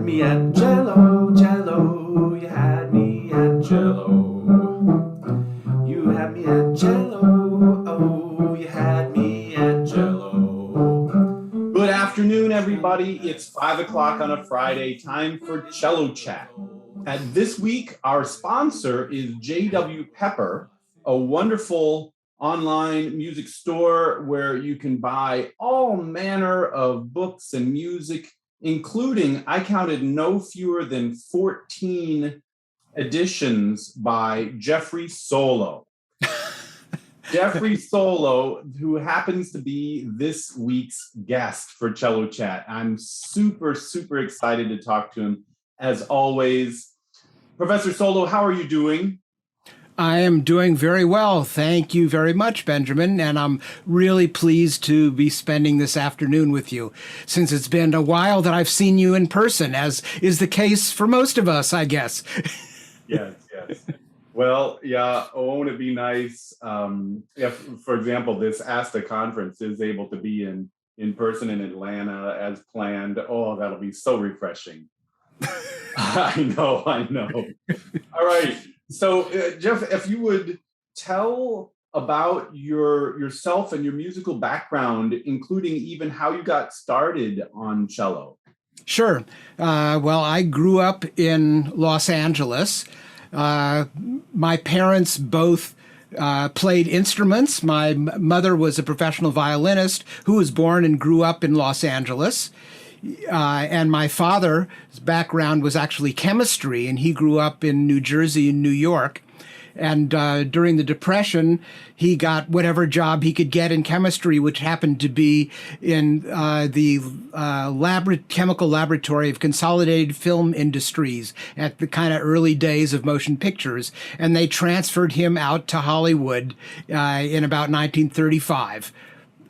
me at Jello, Jello. You had me at Jello. You had me at Jello. Oh, you had me at Jello. Good afternoon, everybody. It's 5 o'clock on a Friday, time for Cello Chat. And this week, our sponsor is J.W. Pepper, a wonderful online music store where you can buy all manner of books and music, including, I counted no fewer than 14 editions by Jeffrey Solow. Jeffrey Solow, who happens to be this week's guest for Cello Chat. I'm super, super excited to talk to him, as always. Professor Solow, how are you doing? I am doing very well. Thank you very much, Benjamin. And I'm really pleased to be spending this afternoon with you, since it's been a while that I've seen you in person, as is the case for most of us, I guess. Yes. Well, yeah, won't it be nice if, for example, this ASTA conference is able to be in person in Atlanta as planned. Oh, that'll be so refreshing. I know. All right. So, Jeff, if you would tell about yourself and your musical background, including even how you got started on cello. Sure. Well, I grew up in Los Angeles. My parents both played instruments. My mother was a professional violinist who was born and grew up in Los Angeles. And my father's background was actually chemistry, and he grew up in New Jersey and New York. And during the Depression, he got whatever job he could get in chemistry, which happened to be in the chemical laboratory of Consolidated Film Industries at the kind of early days of motion pictures. And they transferred him out to Hollywood in about 1935.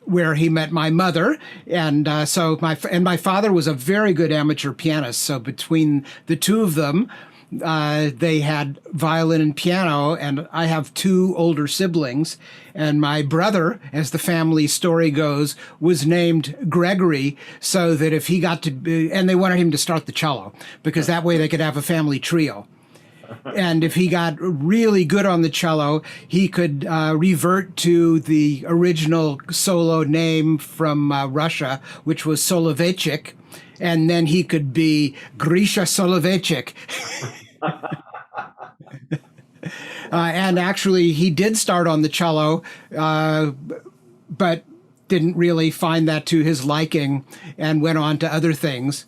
Where he met my mother, and so my father was a very good amateur pianist. So between the two of them, they had violin and piano, and I have two older siblings. And my brother, as the family story goes, was named Gregory, so that if he got to be, and they wanted him to start the cello, because that way they could have a family trio. And if he got really good on the cello, he could revert to the original solo name from Russia, which was Soloveichik, and then he could be Grisha Soloveichik. And actually, he did start on the cello, but didn't really find that to his liking and went on to other things.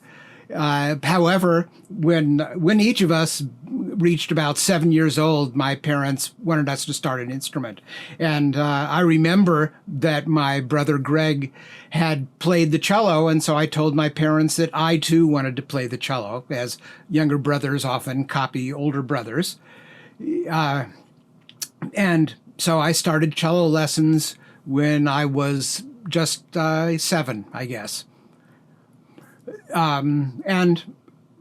However, when each of us reached about 7 years old, my parents wanted us to start an instrument. And I remember that my brother Greg had played the cello, and so I told my parents that I too wanted to play the cello, as younger brothers often copy older brothers. And so I started cello lessons when I was just 7, I guess. And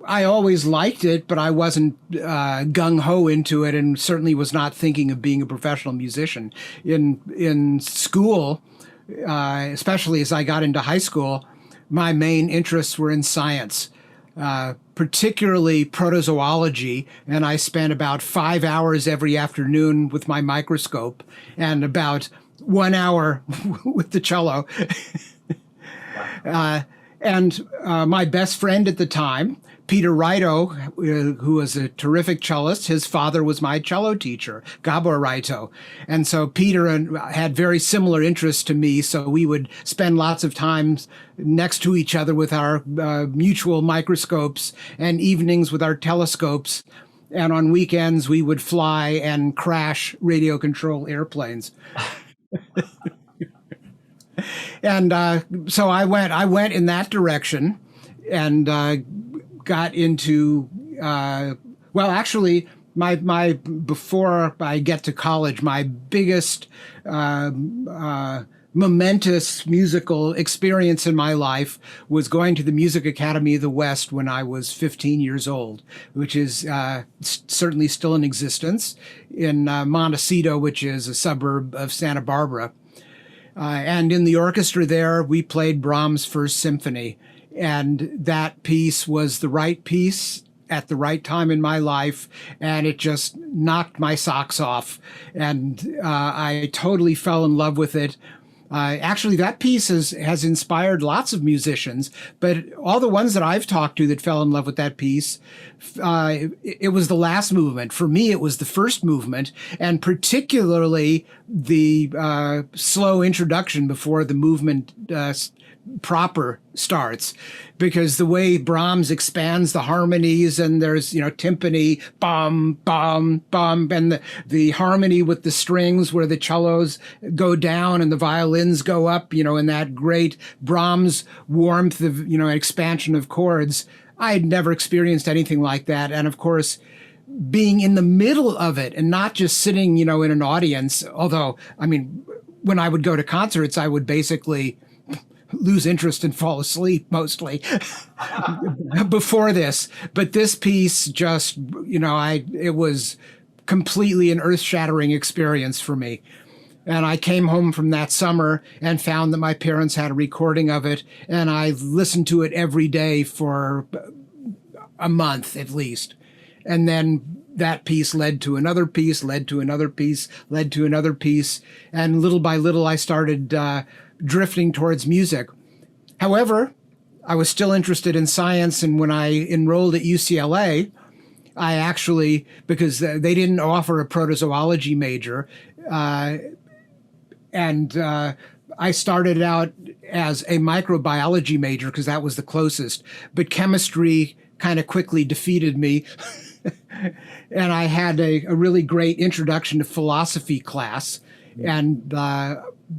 I always liked it, but I wasn't gung-ho into it, and certainly was not thinking of being a professional musician. In school, especially as I got into high school, my main interests were in science, particularly protozoology, and I spent about 5 hours every afternoon with my microscope and about 1 hour with the cello. And my best friend at the time, Peter Raito, who was a terrific cellist, his father was my cello teacher, Gabor Raito. And so Peter had very similar interests to me, so we would spend lots of time next to each other with our mutual microscopes, and evenings with our telescopes. And on weekends, we would fly and crash radio control airplanes. And so I went in that direction, and got into actually my before I get to college, my biggest momentous musical experience in my life was going to the Music Academy of the West when I was 15 years old, which is certainly still in existence in Montecito, which is a suburb of Santa Barbara. And in the orchestra there, we played Brahms' First Symphony. And that piece was the right piece at the right time in my life, and it just knocked my socks off. And I totally fell in love with it. Actually, that piece has inspired lots of musicians, but all the ones that I've talked to that fell in love with that piece, it was the last movement. For me, it was the first movement, and particularly the slow introduction before the movement proper starts, because the way Brahms expands the harmonies, and there's, timpani, bum, bum, bum, and the harmony with the strings where the cellos go down and the violins go up, in that great Brahms warmth of, expansion of chords. I had never experienced anything like that. And of course, being in the middle of it and not just sitting, in an audience, although, when I would go to concerts, I would basically lose interest and fall asleep mostly before this. But this piece just, it was completely an earth-shattering experience for me. And I came home from that summer and found that my parents had a recording of it, and I listened to it every day for a month at least. And then that piece led to another piece, led to another piece, led to another piece. And little by little, I started drifting towards music. However, I was still interested in science, and when I enrolled at UCLA, I actually, because they didn't offer a protozoology major, and I started out as a microbiology major because that was the closest, but chemistry kind of quickly defeated me. And I had a really great introduction to philosophy class, and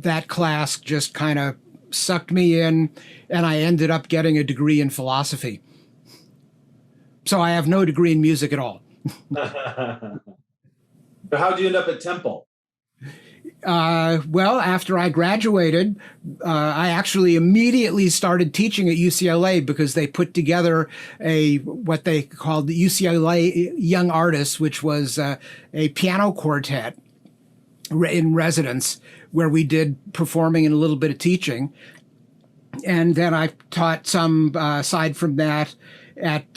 that class just kind of sucked me in, and I ended up getting a degree in philosophy. So I have no degree in music at all. So how'd you end up at Temple? Well, after I graduated, I actually immediately started teaching at UCLA because they put together what they called the UCLA Young Artists, which was a piano quartet in residence, where we did performing and a little bit of teaching. And then I taught some, aside from that, at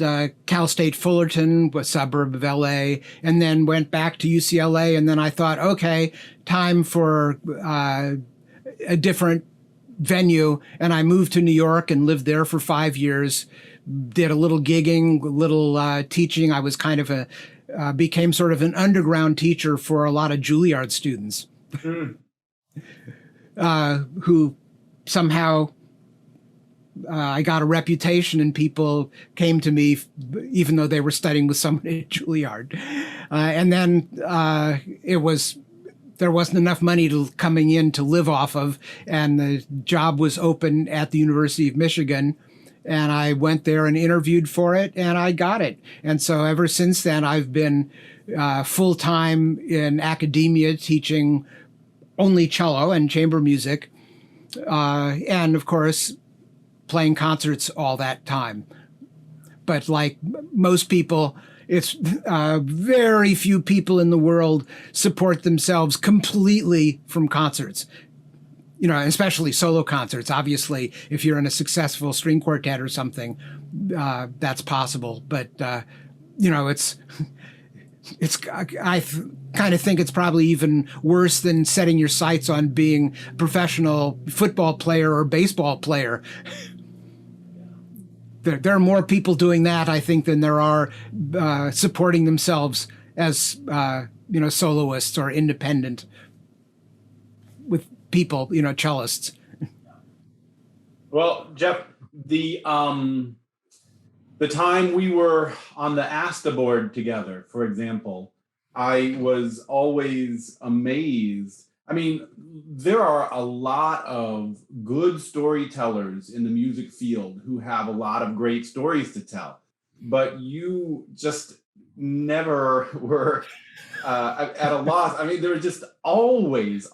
Cal State Fullerton, a suburb of LA, and then went back to UCLA. And then I thought, okay, time for a different venue. And I moved to New York and lived there for 5 years, did a little gigging, a little teaching. I was kind of became sort of an underground teacher for a lot of Juilliard students who somehow I got a reputation, and people came to me even though they were studying with somebody at Juilliard. And then there wasn't enough money coming in to live off of, and the job was open at the University of Michigan. And I went there and interviewed for it, and I got it. And so ever since then, I've been full-time in academia, teaching only cello and chamber music, and of course, playing concerts all that time. But like most people, it's very few people in the world support themselves completely from concerts. Especially solo concerts. Obviously, if you're in a successful string quartet or something, that's possible. But I kind of think it's probably even worse than setting your sights on being a professional football player or baseball player. There are more people doing that, I think, than there are supporting themselves as soloists or independent with people, cellists. Well, Jeff, the time we were on the ASTA board together, for example, I was always amazed. I mean, there are a lot of good storytellers in the music field who have a lot of great stories to tell, but you just never were at a loss. I mean, there were just always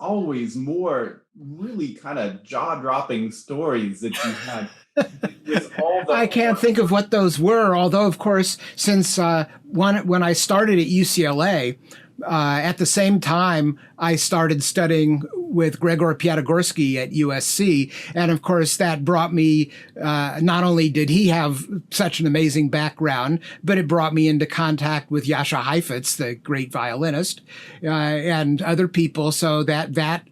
more really kind of jaw-dropping stories that you had. I can't think of what those were, although, of course, since when I started at UCLA, At the same time, I started studying with Gregor Piatigorsky at USC. And of course, that brought me, not only did he have such an amazing background, but it brought me into contact with Jascha Heifetz, the great violinist, and other people. So that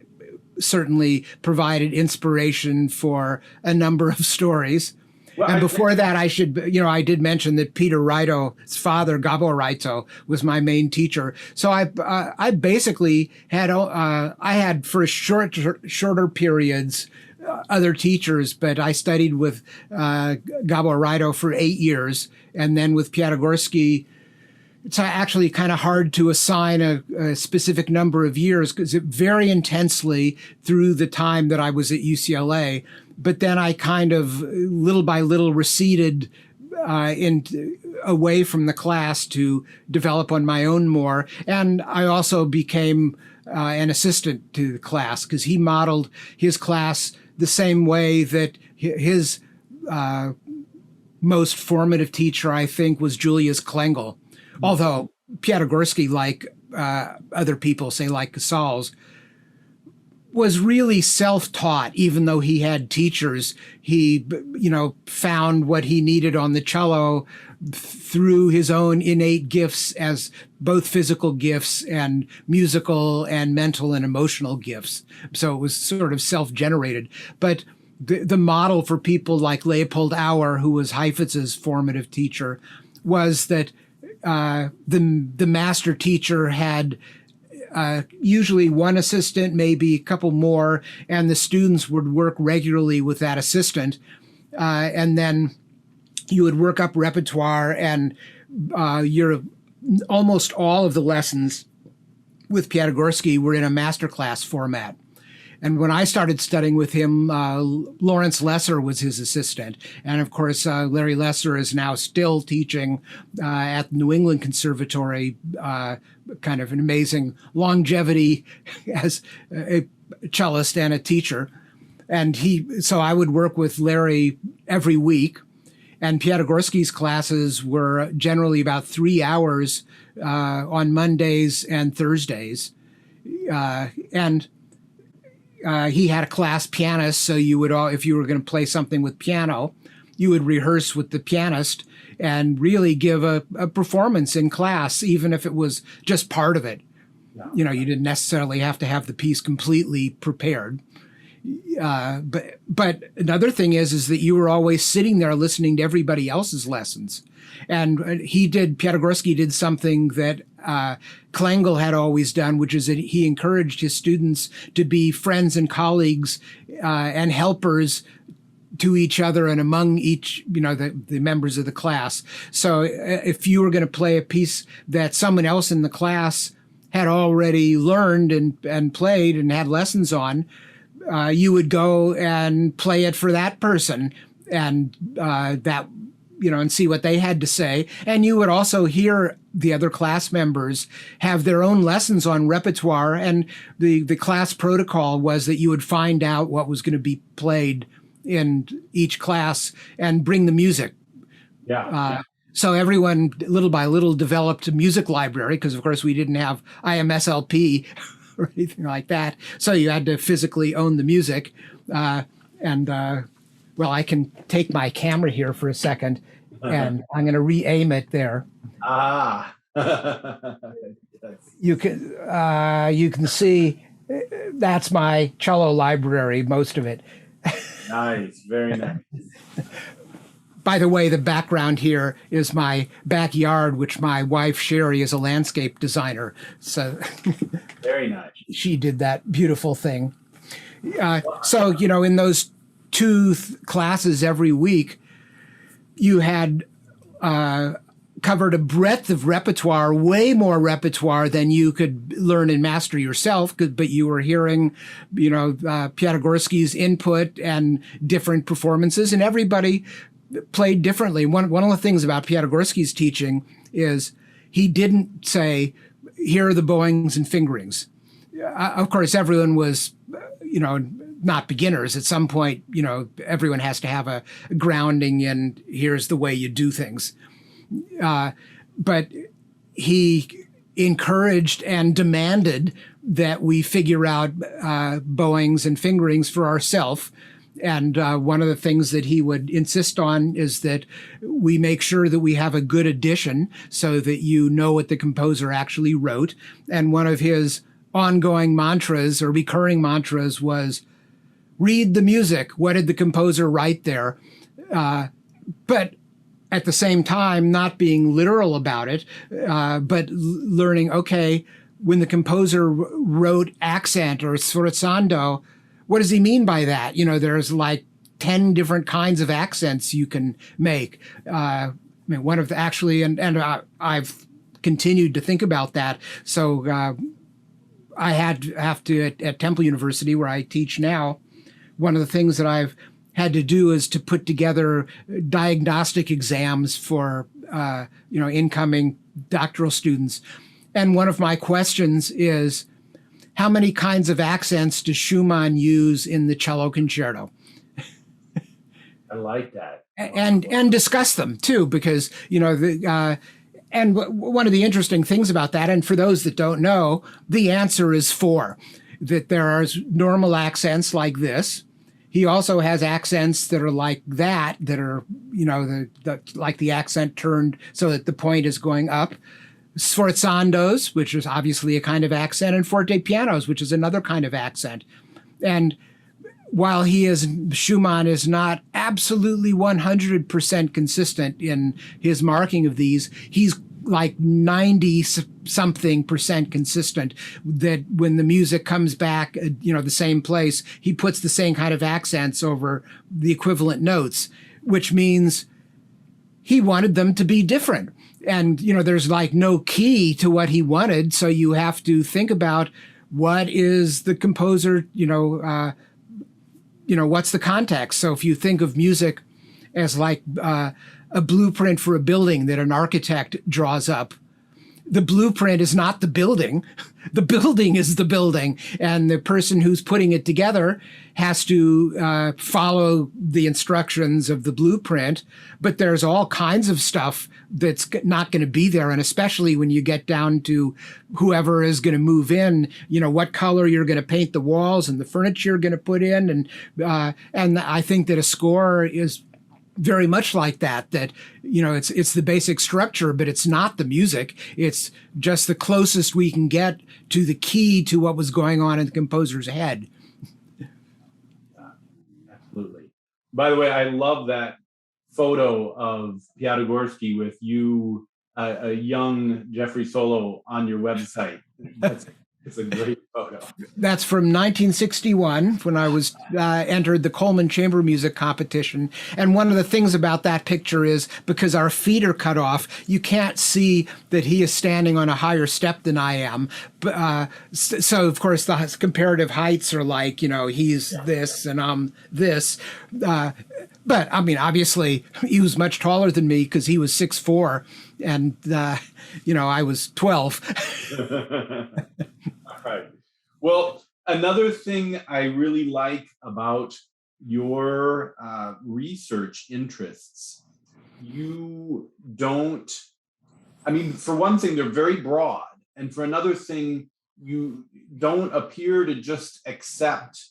certainly provided inspiration for a number of stories. Well, and before that, I did mention that Peter Raito's father, Gabor Raito, was my main teacher. So I basically had, I had for shorter periods, other teachers, but I studied with Gabor Raito for 8 years. And then with Piatigorsky, it's actually kind of hard to assign a specific number of years because it very intensely through the time that I was at UCLA. But then I kind of little by little receded away from the class to develop on my own more. And I also became an assistant to the class because he modeled his class the same way that his most formative teacher, I think, was Julius Klengel. Although Piatigorsky, like other people, say like Casals, was really self-taught. Even though he had teachers, he, found what he needed on the cello through his own innate gifts as both physical gifts and musical and mental and emotional gifts. So it was sort of self-generated. But the model for people like Leopold Auer, who was Heifetz's formative teacher, was that the master teacher had usually one assistant, maybe a couple more, and the students would work regularly with that assistant. And then you would work up repertoire, and almost all of the lessons with Piatigorsky were in a masterclass format. And when I started studying with him, Lawrence Lesser was his assistant. And of course, Larry Lesser is now still teaching at New England Conservatory, kind of an amazing longevity as a cellist and a teacher. And so I would work with Larry every week. And Piatigorsky's classes were generally about 3 hours on Mondays and Thursdays. He had a class pianist, so you would if you were going to play something with piano, you would rehearse with the pianist and really give a performance in class, even if it was just part of it. Yeah. You didn't necessarily have to have the piece completely prepared. But another thing is that you were always sitting there listening to everybody else's lessons. And Piatigorsky did something that Klengel had always done, which is that he encouraged his students to be friends and colleagues and helpers to each other and among each, the members of the class. So if you were going to play a piece that someone else in the class had already learned and played and had lessons on, you would go and play it for that person and and see what they had to say. And you would also hear the other class members have their own lessons on repertoire. And the class protocol was that you would find out what was going to be played in each class and bring the music. Yeah. So everyone, little by little, developed a music library because, of course, we didn't have IMSLP or anything like that. So you had to physically own the music. Well, I can take my camera here for a second, and I'm going to re-aim it there. You can see that's my cello library, most of it. Nice, very nice. By the way, the background here is my backyard, which my wife Sherry is a landscape designer. So very nice. She did that beautiful thing. So in those two classes every week, you had covered a breadth of repertoire, way more repertoire than you could learn and master yourself. But you were hearing, Piatigorsky's input and different performances, and everybody played differently. One of the things about Piatigorsky's teaching is he didn't say, here are the bowings and fingerings. Of course, everyone was, not beginners. At some point, everyone has to have a grounding in here's the way you do things. But he encouraged and demanded that we figure out bowings and fingerings for ourselves. And one of the things that he would insist on is that we make sure that we have a good edition so that you know what the composer actually wrote. And one of his ongoing mantras or recurring mantras was, read the music. What did the composer write there? But at the same time, not being literal about it, but learning, okay, when the composer wrote accent or sforzando, what does he mean by that? There's like 10 different kinds of accents you can make. One of the actually, and I've continued to think about that. So I have to, at Temple University, where I teach now, one of the things that I've had to do is to put together diagnostic exams for, incoming doctoral students. And one of my questions is, how many kinds of accents does Schumann use in the cello concerto? I like that. And discuss them too, because, and one of the interesting things about that, and for those that don't know, the answer is 4, that there are normal accents like this. He also has accents that are like that are, like the accent turned so that the point is going up. Sforzandos, which is obviously a kind of accent, and forte pianos, which is another kind of accent. And while Schumann is not absolutely 100% consistent in his marking of these, he's like 90 something percent consistent, that when the music comes back, the same place, he puts the same kind of accents over the equivalent notes, which means he wanted them to be different. And, there's like no key to what he wanted. So you have to think about what is the composer, what's the context? So if you think of music as like a blueprint for a building that an architect draws up, the blueprint is not the building. The building is the building. And the person who's putting it together has to follow the instructions of the blueprint. But there's all kinds of stuff that's not going to be there. And especially when you get down to whoever is going to move in, what color you're going to paint the walls and the furniture you're going to put in. And I think that a score is very much like that, it's the basic structure, but it's not the music. It's just the closest we can get to the key to what was going on in the composer's head. Absolutely. By the way, I love that photo of Piatigorsky with you, a young Jeffrey Solow on your website. It's a great photo. That's from 1961 when I was entered the Coleman Chamber Music Competition. And one of the things about that picture is because our feet are cut off, you can't see that he is standing on a higher step than I am. So, of course, the comparative heights are like, he's this and I'm this. But, obviously, he was much taller than me because he was 6'4", and, I was 12. All right. Well, another thing I really like about your research interests, you don't, for one thing, they're very broad. And for another thing, you don't appear to just accept,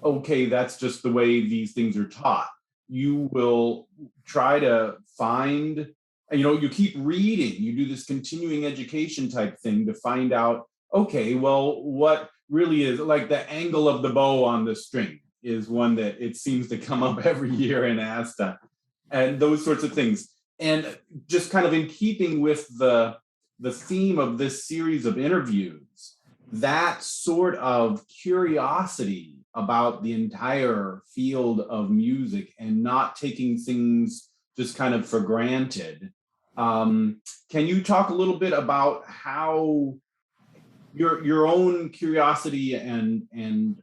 okay, that's just the way these things are taught. You will try to find, you keep reading, you do this continuing education type thing to find out, okay, well, what really is like the angle of the bow on the string is one that it seems to come up every year in ASTA, and those sorts of things. And just kind of in keeping with the theme of this series of interviews, that sort of curiosity about the entire field of music and not taking things just kind of for granted. Can you talk a little bit about how your own curiosity and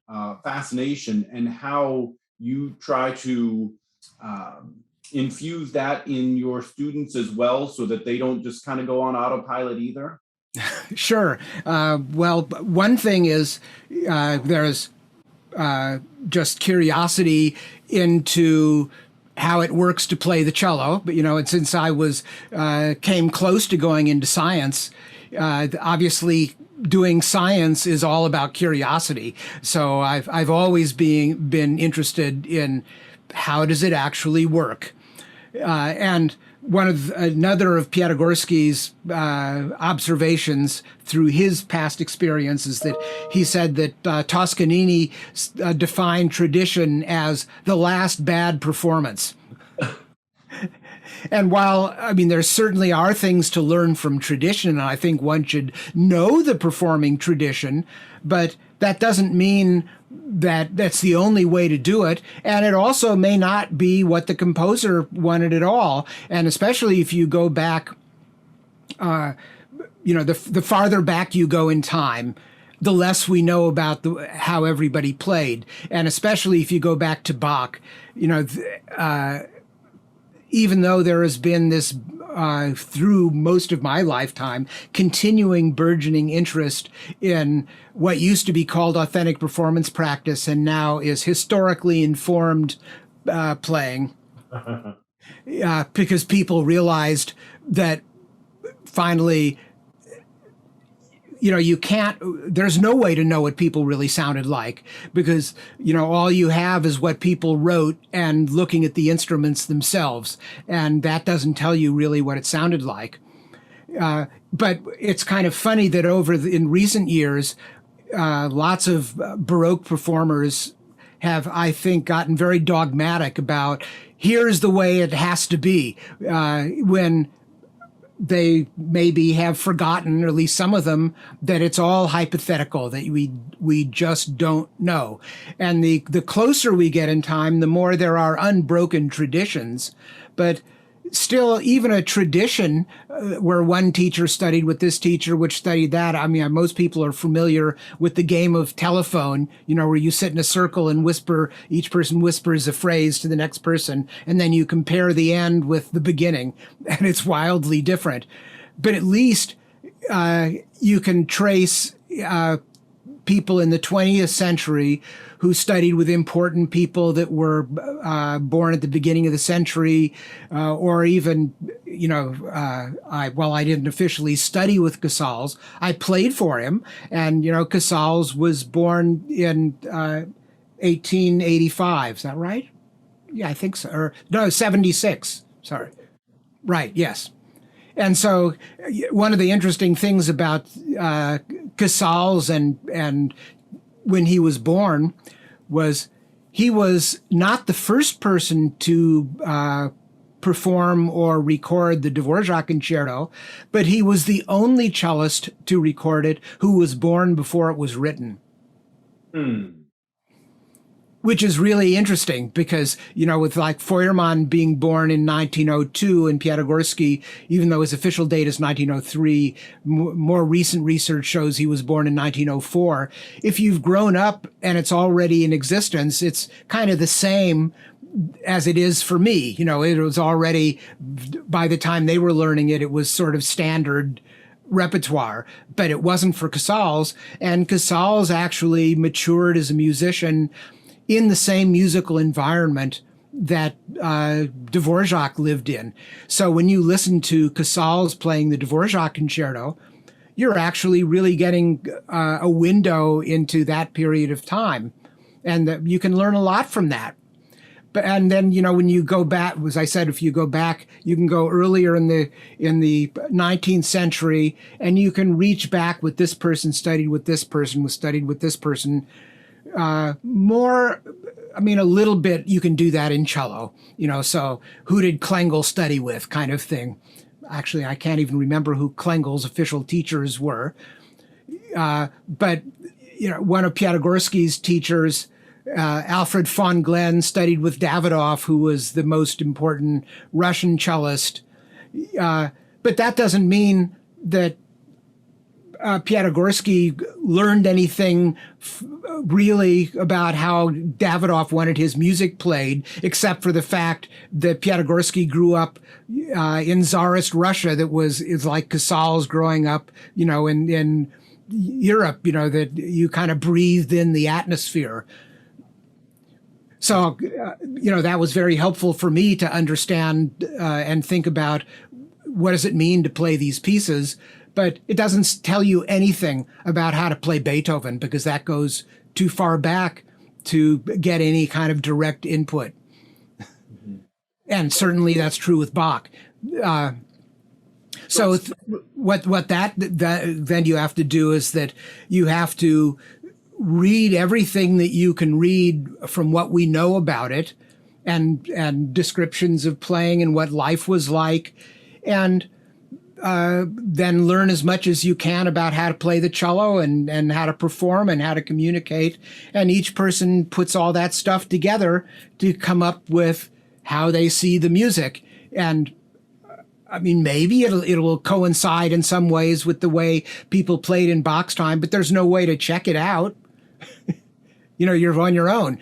fascination, and how you try to infuse that in your students as well, so that they don't just kind of go on autopilot either? Sure. Well, one thing is there's just curiosity into how it works to play the cello. But, and since I came close to going into science, obviously doing science is all about curiosity. So I've always been interested in how does it actually work. And another of Piatigorsky's observations through his past experience is that he said that Toscanini defined tradition as the last bad performance. And while, there certainly are things to learn from tradition, and I think one should know the performing tradition, but that doesn't mean that that's the only way to do it. And it also may not be what the composer wanted at all. And especially if you go back, the farther back you go in time, the less we know about how everybody played. And especially if you go back to Bach, even though there has been this, through most of my lifetime, continuing burgeoning interest in what used to be called authentic performance practice and now is historically informed playing, because people realized that finally, there's no way to know what people really sounded like, because, all you have is what people wrote and looking at the instruments themselves. And that doesn't tell you really what it sounded like. But it's kind of funny that in recent years, lots of Baroque performers have, I think, gotten very dogmatic about here's the way it has to be, when they maybe have forgotten, or at least some of them, that it's all hypothetical, that we just don't know. And the closer we get in time, the more there are unbroken traditions. But still, even a tradition where one teacher studied with this teacher, which studied that. Most people are familiar with the game of telephone, where you sit in a circle and whisper, each person whispers a phrase to the next person, and then you compare the end with the beginning, and it's wildly different. But at least you can trace people in the 20th century who studied with important people that were born at the beginning of the century, or even, I didn't officially study with Casals. I played for him, and, Casals was born in 1885. Is that right? Yeah, I think so. Or no, 76. Sorry. Right. Yes. And so one of the interesting things about Casals and when he was born was he was not the first person to perform or record the Dvorak concerto, but he was the only cellist to record it who was born before it was written. Which is really interesting because, with like Feuermann being born in 1902 and Piatigorsky, even though his official date is 1903, more recent research shows he was born in 1904. If you've grown up and it's already in existence, it's kind of the same as it is for me. It was already, by the time they were learning it, it was sort of standard repertoire, but it wasn't for Casals. And Casals actually matured as a musician in the same musical environment that Dvorak lived in. So when you listen to Casals playing the Dvorak concerto, you're actually really getting a window into that period of time. And you can learn a lot from that. And then, when you go back, as I said, if you go back, you can go earlier in the 19th century, and you can reach back with this person studied with this person, was studied with this person. A little bit you can do that in cello, so who did Klengel study with kind of thing. Actually, I can't even remember who Klengel's official teachers were. But one of Piatigorsky's teachers, Alfred von Glenn, studied with Davidoff, who was the most important Russian cellist. But that doesn't mean that Piatigorsky learned anything really about how Davidoff wanted his music played, except for the fact that Piatigorsky grew up in Tsarist Russia. Is like Casals growing up, in Europe. That you kind of breathed in the atmosphere. So, that was very helpful for me to understand and think about what does it mean to play these pieces. But it doesn't tell you anything about how to play Beethoven, because that goes too far back to get any kind of direct input. And certainly that's true with Bach. So what that then you have to do is that you have to read everything that you can read from what we know about it, and descriptions of playing and what life was like, and then learn as much as you can about how to play the cello and how to perform and how to communicate. And each person puts all that stuff together to come up with how they see the music. And I mean, maybe it'll coincide in some ways with the way people played in Bach's time, but there's no way to check it out. You're on your own.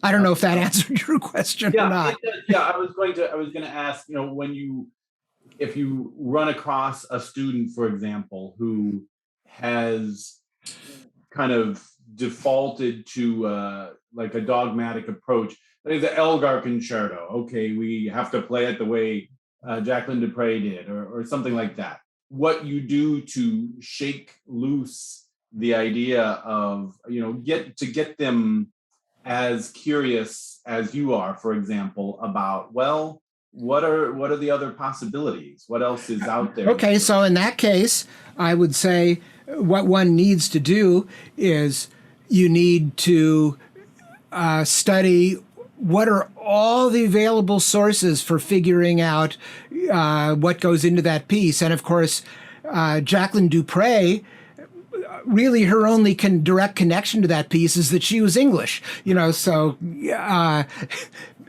I don't know if that answered your question or not. I was going to ask, if you run across a student, for example, who has kind of defaulted to like a dogmatic approach, like the Elgar Concerto. Okay, we have to play it the way Jacqueline Dupre did, or something like that. What you do to shake loose the idea of, get them as curious as you are, for example, about, well, what are the other possibilities? What else is out there? Okay, so in that case, I would say what one needs to do is you need to study what are all the available sources for figuring out what goes into that piece. And of course, Jacqueline Dupre, really her only direct connection to that piece is that she was English, so,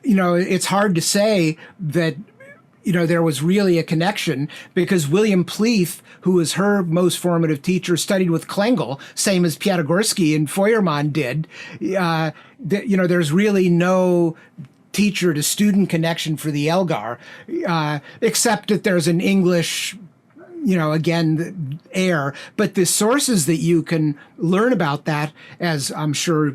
it's hard to say that, there was really a connection, because William Pleath, who was her most formative teacher, studied with Klengel, same as Piatigorsky and Feuermann did. There's really no teacher to student connection for the Elgar, except that there's an English again, air. But the sources that you can learn about that, as I'm sure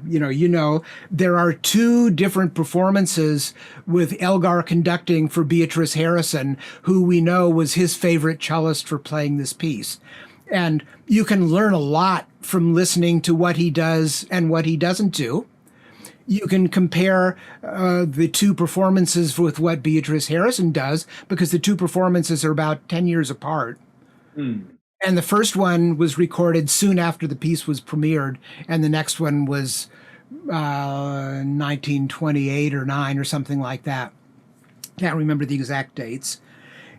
there are two different performances with Elgar conducting for Beatrice Harrison, who we know was his favorite cellist for playing this piece. And you can learn a lot from listening to what he does and what he doesn't do. You can compare the two performances with what Beatrice Harrison does, because the two performances are about 10 years apart. And the first one was recorded soon after the piece was premiered, and the next one was 1928 or 9 or something like that. Can't remember the exact dates.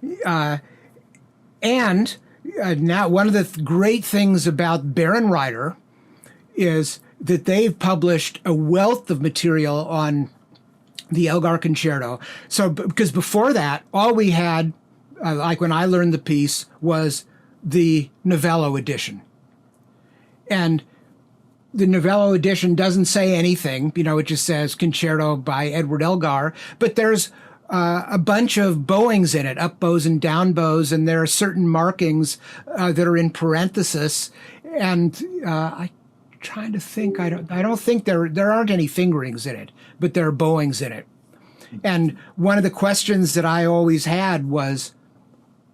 Now, one of the great things about Bärenreiter is that they've published a wealth of material on the Elgar Concerto. So, because before that, all we had, like when I learned the piece, was the Novello edition. And the Novello edition doesn't say anything, it just says Concerto by Edward Elgar, but there's a bunch of bowings in it, up bows and down bows, and there are certain markings that are in parenthesis. And I'm trying to think, I don't think there aren't any fingerings in it, but there are bowings in it. And one of the questions that I always had was,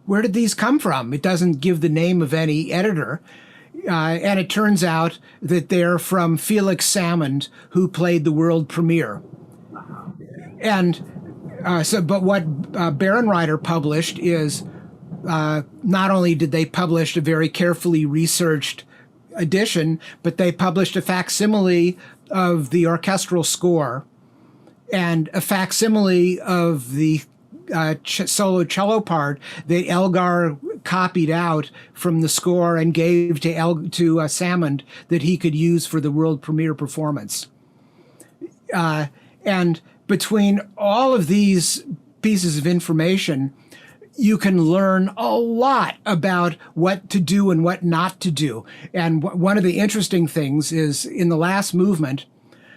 where did these come from? It doesn't give the name of any editor. And it turns out that they're from Felix Salmond, who played the world premiere. And but what Bärenreiter published is, not only did they publish a very carefully researched edition, but they published a facsimile of the orchestral score and a facsimile of the solo cello part that Elgar copied out from the score and gave to Salmond that he could use for the world premiere performance. And between all of these pieces of information, you can learn a lot about what to do and what not to do. And one of the interesting things is, in the last movement,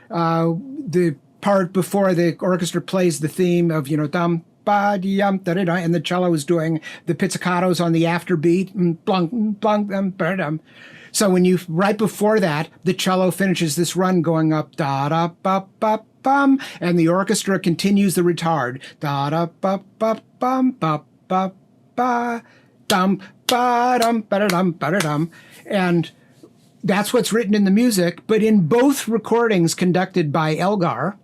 the part before the orchestra plays the theme of, dum, and the cello is doing the pizzicatos on the afterbeat. So when you, right before that, the cello finishes this run going up, da da ba ba bum, and the orchestra continues the retard, da da ba ba bum ba ba ba dum ba dum ba dum ba dum, and that's what's written in the music. But in both recordings conducted by Elgar,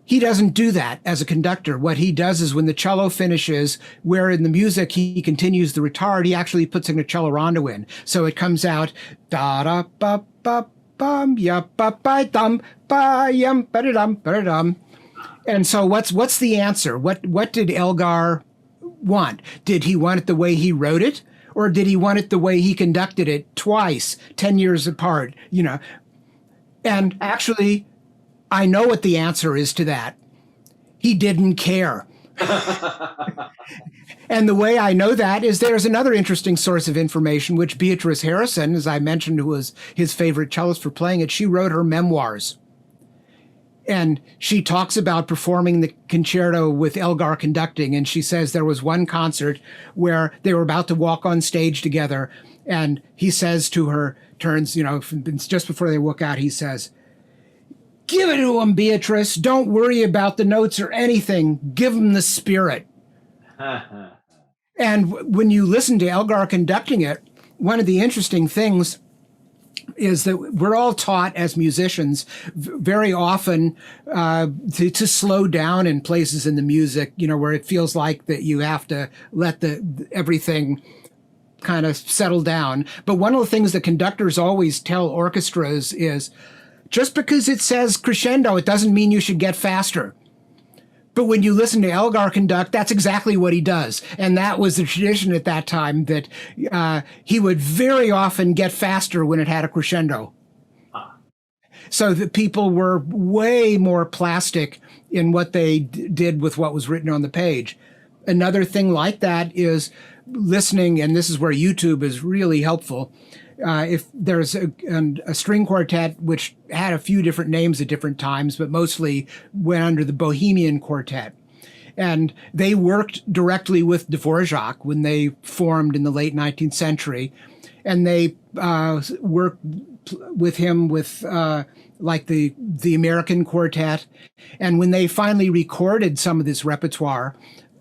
he doesn't do that as a conductor. What he does is when the cello finishes, where in the music he continues the retard, he actually puts in a cello rondo in. So it comes out da da ba ba bum ya ba ba dum ba yum ba dum ba dum. And so what's the answer? What did Elgar want? Did he want it the way he wrote it? Or did he want it the way he conducted it twice, 10 years apart, And actually, I know what the answer is to that. He didn't care. And the way I know that is there's another interesting source of information, which Beatrice Harrison, as I mentioned, who was his favorite cellist for playing it, she wrote her memoirs. And she talks about performing the concerto with Elgar conducting. And she says there was one concert where they were about to walk on stage together. And he says to her, just before they walk out, he says, "Give it to him, Beatrice. Don't worry about the notes or anything. Give him the spirit." And when you listen to Elgar conducting it, one of the interesting things is that we're all taught as musicians very often to slow down in places in the music, where it feels like that you have to let everything kind of settle down. But one of the things that conductors always tell orchestras is, just because it says crescendo, it doesn't mean you should get faster. But when you listen to Elgar conduct, that's exactly what he does. And that was the tradition at that time, that he would very often get faster when it had a crescendo. So that people were way more plastic in what they did with what was written on the page. Another thing like that is listening, and this is where YouTube is really helpful. If there's a string quartet, which had a few different names at different times, but mostly went under the Bohemian Quartet. And they worked directly with Dvorak when they formed in the late 19th century. And they worked with him with like the American Quartet. And when they finally recorded some of this repertoire,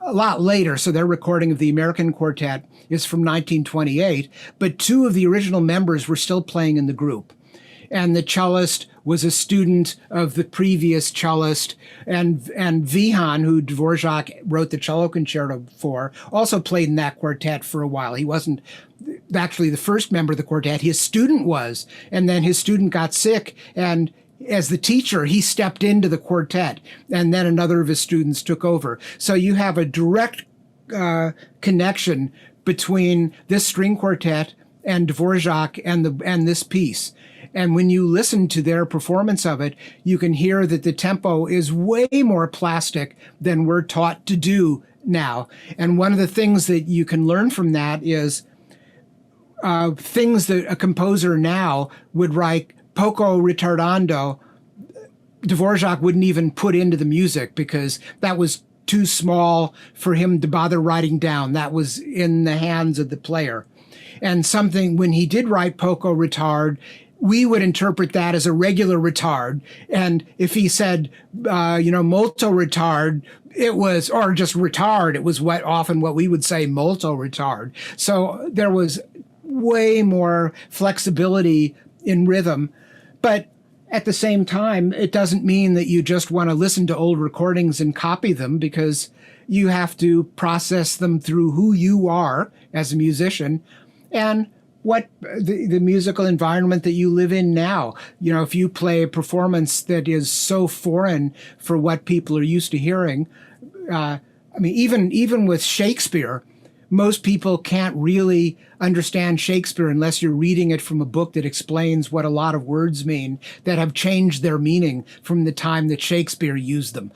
a lot later, so their recording of the American Quartet is from 1928, but two of the original members were still playing in the group. And the cellist was a student of the previous cellist, and Vihan, who Dvorak wrote the cello concerto for, also played in that quartet for a while. He wasn't actually the first member of the quartet, his student was, and then his student got sick, and as the teacher, he stepped into the quartet, and then another of his students took over. So you have a direct connection between this string quartet and Dvorak and this piece. And when you listen to their performance of it, you can hear that the tempo is way more plastic than we're taught to do now. And one of the things that you can learn from that is things that a composer now would write poco ritardando, Dvorak wouldn't even put into the music because that was too small for him to bother writing down. That was in the hands of the player. And something, when he did write poco retard, we would interpret that as a regular retard. And if he said, molto retard, it was, or just retard, it was often what we would say molto retard. So there was way more flexibility in rhythm. But at the same time, it doesn't mean that you just want to listen to old recordings and copy them, because you have to process them through who you are as a musician and what the musical environment that you live in now. If you play a performance that is so foreign for what people are used to hearing, even with Shakespeare, most people can't really understand Shakespeare unless you're reading it from a book that explains what a lot of words mean that have changed their meaning from the time that Shakespeare used them.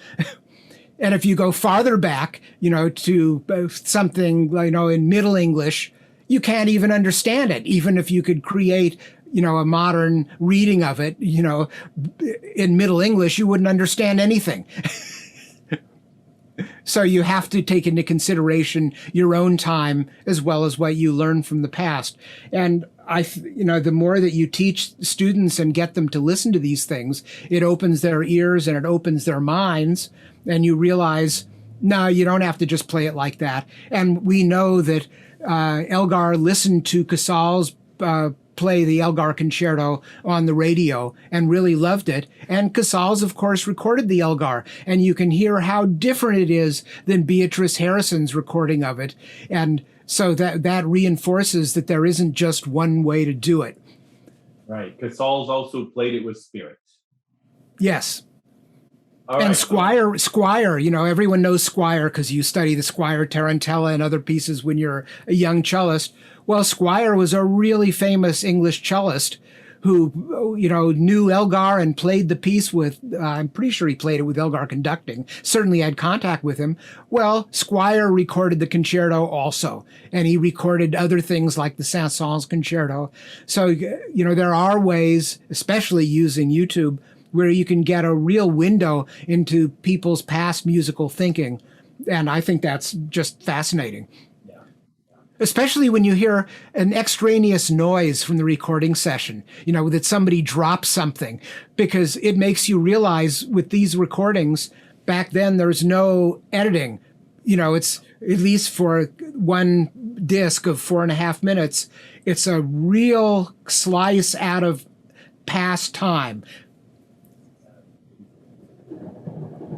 And if you go farther back, to something, in Middle English, you can't even understand it. Even if you could create, a modern reading of it, in Middle English, you wouldn't understand anything. So you have to take into consideration your own time as well as what you learn from the past. And the more that you teach students and get them to listen to these things, it opens their ears and it opens their minds. And you realize, no, you don't have to just play it like that. And we know that Elgar listened to Casals play the Elgar Concerto on the radio and really loved it. And Casals, of course, recorded the Elgar. And you can hear how different it is than Beatrice Harrison's recording of it. And so that reinforces that there isn't just one way to do it. Right. Casals also played it with spirit. Yes. All and right. Squire, everyone knows Squire because you study the Squire Tarantella and other pieces when you're a young cellist. Well, Squire was a really famous English cellist who, knew Elgar and played the piece with, I'm pretty sure he played it with Elgar conducting, certainly had contact with him. Well, Squire recorded the concerto also, and he recorded other things like the Saint-Saëns concerto. So, there are ways, especially using YouTube, where you can get a real window into people's past musical thinking. And I think that's just fascinating. Especially when you hear an extraneous noise from the recording session, that somebody dropped something, because it makes you realize with these recordings, back then there's no editing. It's at least for one disc of 4.5 minutes, it's a real slice out of past time.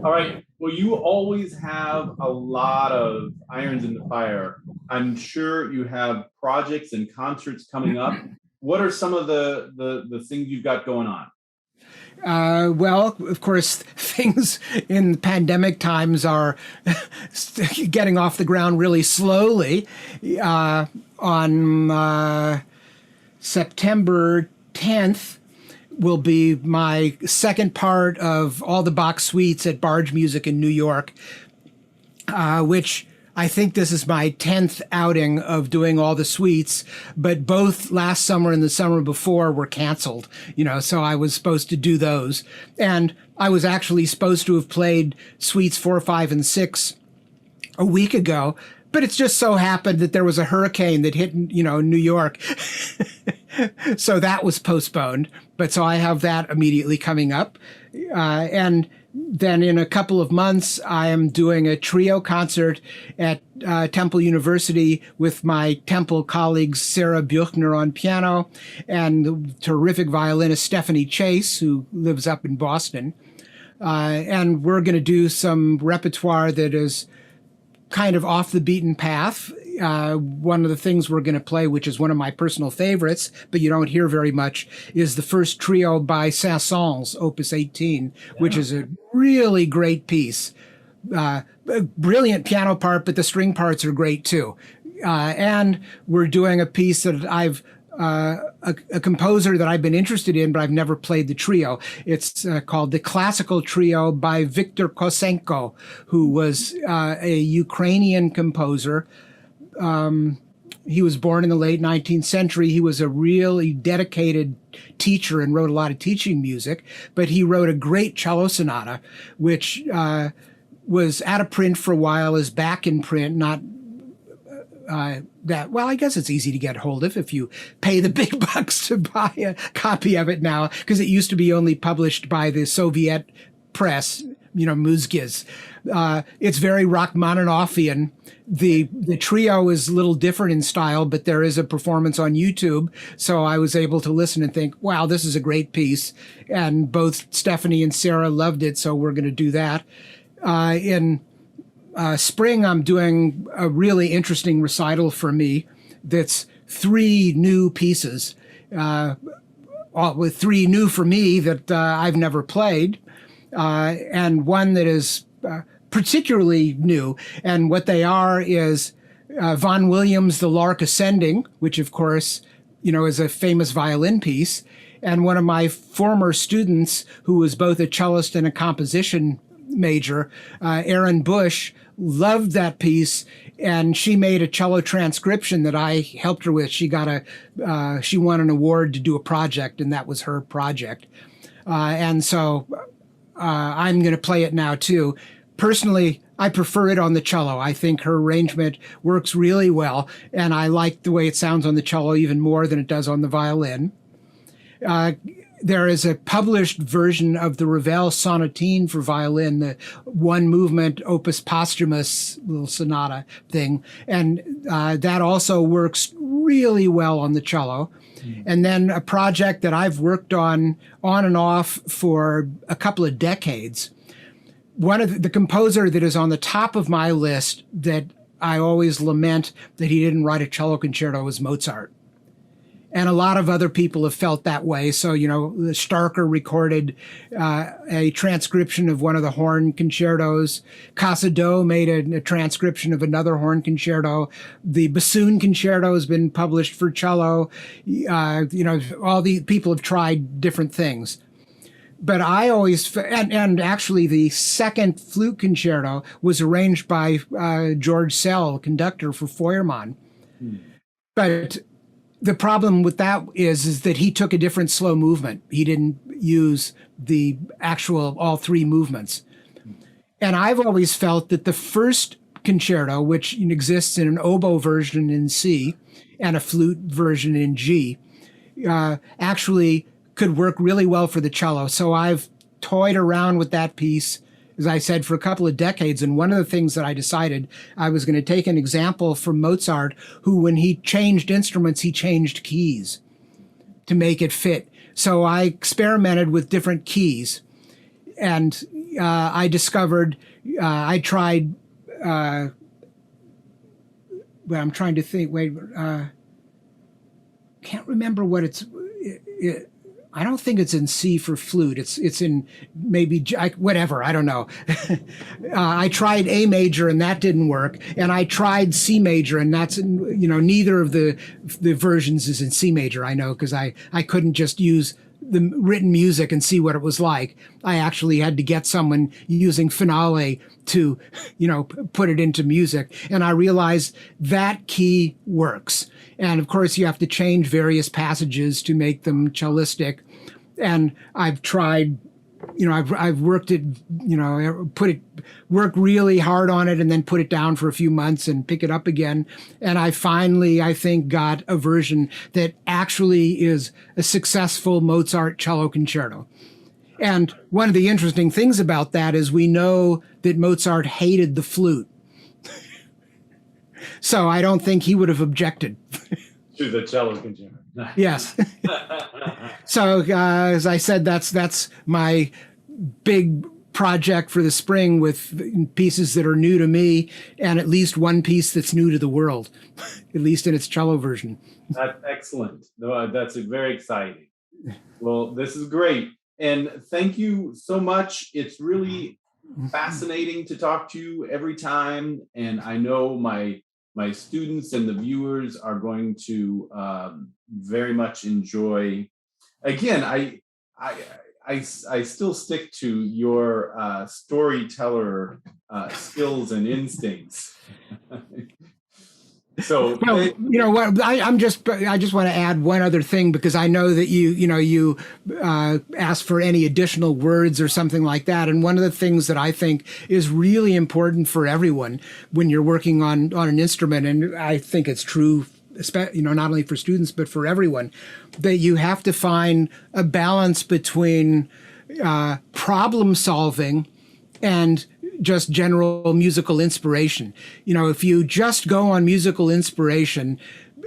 All right. Well, you always have a lot of irons in the fire. I'm sure you have projects and concerts coming up. What are some of the things you've got going on? Well, of course, things in pandemic times are getting off the ground really slowly. On September 10th, will be my second part of all the Bach suites at Barge Music in New York, which I think this is my 10th outing of doing all the suites, but both last summer and the summer before were canceled, so I was supposed to do those. And I was actually supposed to have played suites 4, 5, and 6 a week ago, but it's just so happened that there was a hurricane that hit, New York. So that was postponed. But so I have that immediately coming up. And then in a couple of months, I am doing a trio concert at Temple University with my Temple colleagues, Sarah Buchner on piano and the terrific violinist Stephanie Chase, who lives up in Boston. And we're going to do some repertoire that is kind of off the beaten path. One of the things we're going to play, which is one of my personal favorites, but you don't hear very much, is the first trio by Saint-Saëns, Opus 18, which is a really great piece. A brilliant piano part, but the string parts are great too. And we're doing a piece that I've a composer that I've been interested in, but I've never played the trio. It's called the Classical Trio by Viktor Kosenko, who was a Ukrainian composer. He was born in the late 19th century. He was a really dedicated teacher and wrote a lot of teaching music, but he wrote a great cello sonata, which was out of print for a while, is back in print, not I guess it's easy to get hold of if you pay the big bucks to buy a copy of it now, because it used to be only published by the Soviet press, Muzgiz. It's very Rachmaninovian. The trio is a little different in style, but there is a performance on YouTube. So I was able to listen and think, wow, this is a great piece. And both Stephanie and Sarah loved it. So we're going to do that. In spring, I'm doing a really interesting recital for me that's 3 new pieces, with 3 new for me that I've never played, and one that is particularly new. And what they are is Vaughan Williams' The Lark Ascending, which, of course, is a famous violin piece. And one of my former students, who was both a cellist and a composition major, Erin Bush, loved that piece, and she made a cello transcription that I helped her with. She won an award to do a project, and that was her project. And so I'm going to play it now too. Personally, I prefer it on the cello. I think her arrangement works really well, and I like the way it sounds on the cello even more than it does on the violin. There is a published version of the Ravel Sonatine for violin, the one movement opus posthumous little sonata thing, and that also works really well on the cello. And then a project that I've worked on and off for a couple of decades. One of the composer that is on the top of my list that I always lament that he didn't write a cello concerto was Mozart. And a lot of other people have felt that way. So, Starker recorded a transcription of one of the horn concertos. Casado made a transcription of another horn concerto. The bassoon concerto has been published for cello. All the people have tried different things. But I always, and actually the second flute concerto was arranged by George Sell, conductor for Feuermann. But the problem with that is that he took a different slow movement. He didn't use the actual all three movements. And I've always felt that the first concerto, which exists in an oboe version in C and a flute version in G, actually could work really well for the cello. So I've toyed around with that piece, as I said, for a couple of decades. And one of the things that I decided I was going to take an example from Mozart, who, when he changed instruments, he changed keys to make it fit. So I experimented with different keys. And I discovered, I tried, well, I'm trying to think, can't remember what I don't think it's in C for flute. It's in maybe whatever. I don't know. I tried A major and that didn't work, and I tried C major, and that's neither of the versions is in C major. I know, because I couldn't just use the written music and see what it was like. I actually had to get someone using Finale to put it into music, and I realized that key works. And of course, you have to change various passages to make them cellistic. And I've tried, I've worked it, work really hard on it and then put it down for a few months and pick it up again. And I finally, I think, got a version that actually is a successful Mozart cello concerto. And one of the interesting things about that is we know that Mozart hated the flute. So I don't think he would have objected to the cello concerto. Yes. So as I said, that's my big project for the spring, with pieces that are new to me and at least one piece that's new to the world, at least in its cello version. That's excellent. No, that's very exciting. Well, this is great. And thank you so much. It's really fascinating to talk to you every time. And I know my students and the viewers are going to very much enjoy. Again, I still stick to your storyteller skills and instincts. So, well, you know what? I just want to add one other thing, because I know that you asked for any additional words or something like that. And one of the things that I think is really important for everyone when you're working on an instrument, and I think it's true, not only for students but for everyone, that you have to find a balance between problem solving and just general musical inspiration. If you just go on musical inspiration,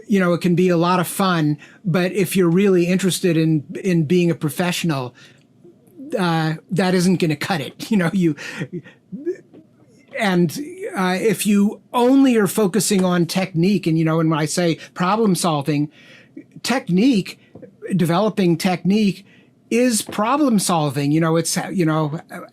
it can be a lot of fun, but if you're really interested in being a professional, that isn't going to cut it. If you only are focusing on technique, and when I say problem solving, developing technique is problem solving. It's,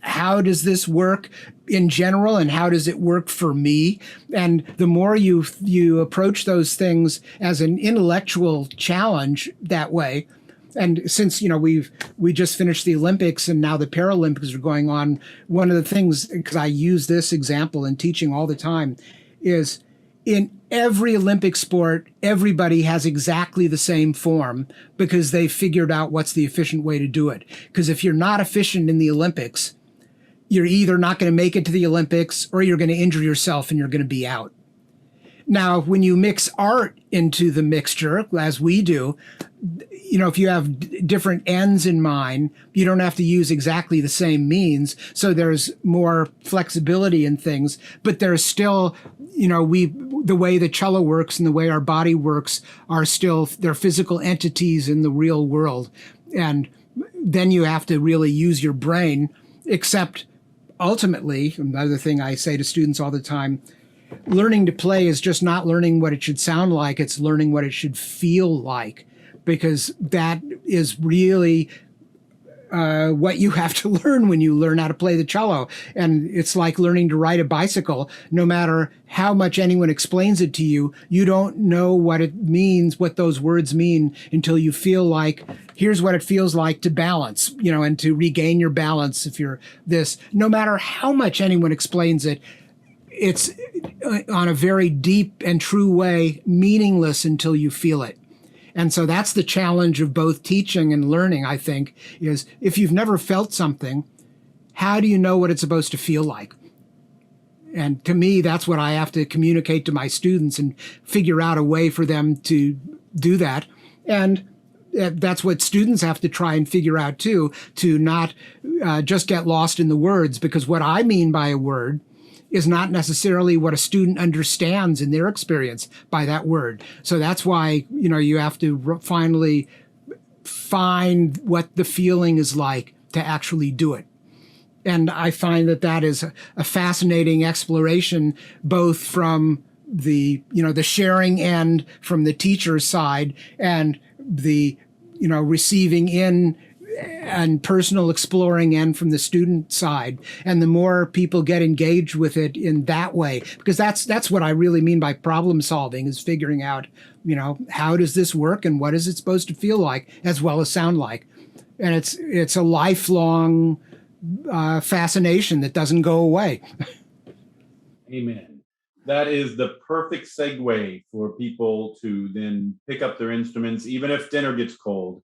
how does this work in general, and how does it work for me? And the more you approach those things as an intellectual challenge that way, and since we just finished the Olympics and now the Paralympics are going on, one of the things, because I use this example in teaching all the time, is in every Olympic sport, everybody has exactly the same form because they figured out what's the efficient way to do it. Because if you're not efficient in the Olympics, you're either not going to make it to the Olympics or you're going to injure yourself and you're going to be out. Now, when you mix art into the mixture, as we do, if you have different ends in mind, you don't have to use exactly the same means. So there's more flexibility in things, but there's still, the way the cello works and the way our body works are still, they're physical entities in the real world. And then you have to really use your brain, except ultimately, another thing I say to students all the time, learning to play is just not learning what it should sound like, it's learning what it should feel like, because that is really what you have to learn when you learn how to play the cello. And it's like learning to ride a bicycle. No matter how much anyone explains it to you, you don't know what it means, what those words mean, until you feel like, here's what it feels like to balance, and to regain your balance if you're this. No matter how much anyone explains it, it's on a very deep and true way meaningless until you feel it. And so that's the challenge of both teaching and learning, I think, is if you've never felt something, how do you know what it's supposed to feel like? And to me, that's what I have to communicate to my students and figure out a way for them to do that. And that's what students have to try and figure out too, to not just get lost in the words, because what I mean by a word is not necessarily what a student understands in their experience by that word. So that's why, you have to finally find what the feeling is like to actually do it. And I find that is a fascinating exploration, both from the, the sharing end from the teacher's side and the, receiving in and personal exploring end from the student side. And the more people get engaged with it in that way, because that's what I really mean by problem solving, is figuring out, how does this work and what is it supposed to feel like as well as sound like? And it's a lifelong fascination that doesn't go away. Amen. That is the perfect segue for people to then pick up their instruments, even if dinner gets cold,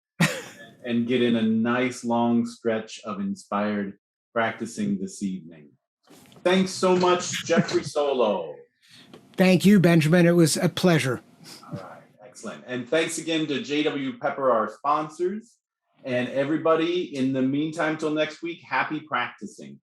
and get in a nice long stretch of inspired practicing this evening. Thanks so much, Jeffrey Solow. Thank you, Benjamin. It was a pleasure. All right, excellent. And thanks again to JW Pepper, our sponsors, and everybody. In the meantime, till next week, happy practicing.